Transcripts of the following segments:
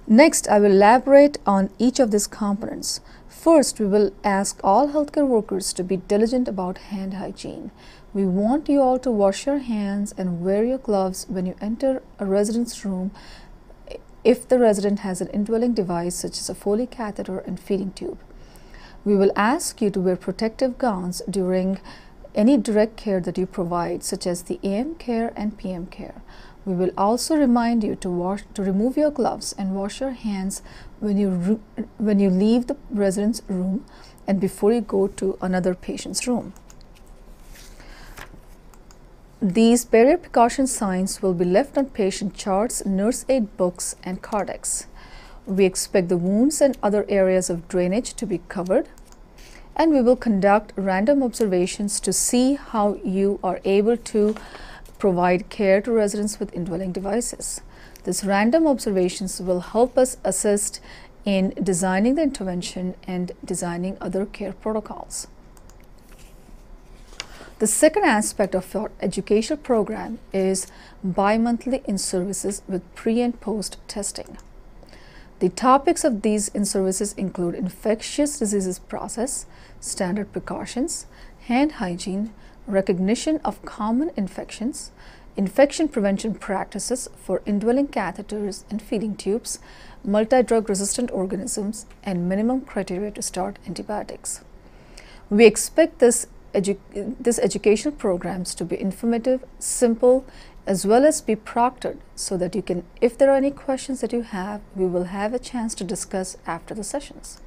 Next, I will elaborate on each of these components. First, we will ask all healthcare workers to be diligent about hand hygiene. We want you all to wash your hands and wear your gloves when you enter a resident's room if the resident has an indwelling device such as a Foley catheter and feeding tube. We will ask you to wear protective gowns during any direct care that you provide, such as the AM care and PM care. We will also remind you to remove your gloves and wash your hands when you leave the resident's room and before you go to another patient's room. These barrier precaution signs will be left on patient charts, nurse aid books, and cardex. We expect the wounds and other areas of drainage to be covered, and we will conduct random observations to see how you are able to provide care to residents with indwelling devices. These random observations will help us assist in designing the intervention and designing other care protocols. The second aspect of our educational program is bi-monthly in-services with pre and post testing. The topics of these in-services include infectious diseases process, standard precautions, hand hygiene, recognition of common infections, infection prevention practices for indwelling catheters and feeding tubes, multi-drug resistant organisms, and minimum criteria to start antibiotics. We expect this educational programs to be informative, simple, as well as be proctored so that you can, if there are any questions that you have, we will have a chance to discuss after the sessions.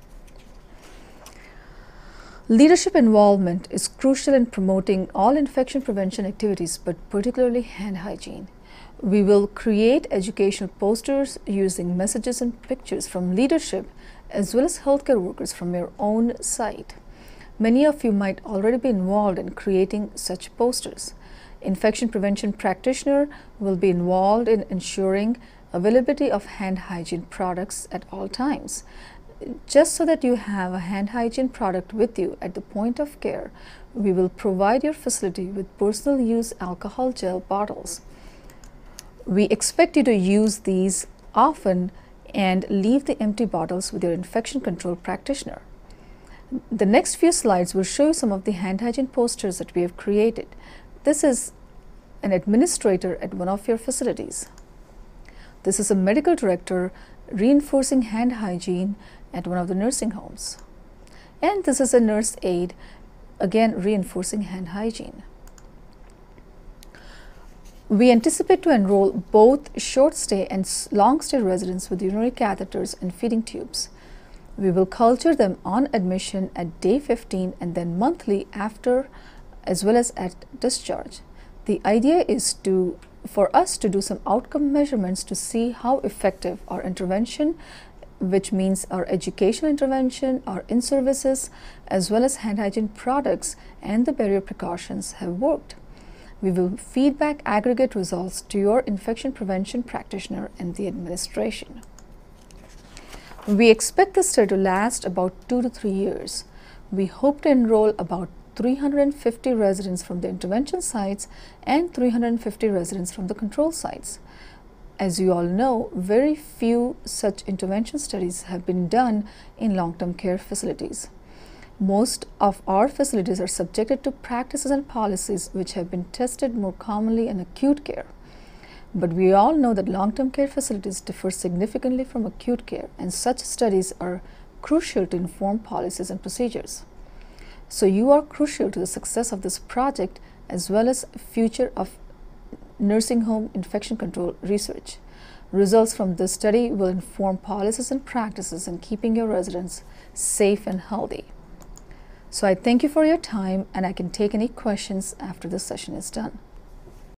Leadership involvement is crucial in promoting all infection prevention activities, but particularly hand hygiene. We will create educational posters using messages and pictures from leadership as well as healthcare workers from your own site. Many of you might already be involved in creating such posters. Infection prevention practitioner will be involved in ensuring availability of hand hygiene products at all times. Just so that you have a hand hygiene product with you at the point of care, we will provide your facility with personal use alcohol gel bottles. We expect you to use these often and leave the empty bottles with your infection control practitioner. The next few slides will show you some of the hand hygiene posters that we have created. This is an administrator at one of your facilities. This is a medical director reinforcing hand hygiene at one of the nursing homes. And this is a nurse aide, again reinforcing hand hygiene. We anticipate to enroll both short stay and long stay residents with urinary catheters and feeding tubes. We will culture them on admission at day 15 and then monthly after, as well as at discharge. The idea is for us to do some outcome measurements to see how effective our intervention, which means our educational intervention, our in-services, as well as hand hygiene products and the barrier precautions have worked. We will feed back aggregate results to your infection prevention practitioner and the administration. We expect this study to last about 2 to 3 years. We hope to enroll about 350 residents from the intervention sites and 350 residents from the control sites. As you all know, very few such intervention studies have been done in long-term care facilities. Most of our facilities are subjected to practices and policies which have been tested more commonly in acute care. But we all know that long-term care facilities differ significantly from acute care, and such studies are crucial to inform policies and procedures. So you are crucial to the success of this project as well as future of nursing home infection control research. Results from this study will inform policies and practices in keeping your residents safe and healthy. So I thank you for your time, and I can take any questions after this session is done.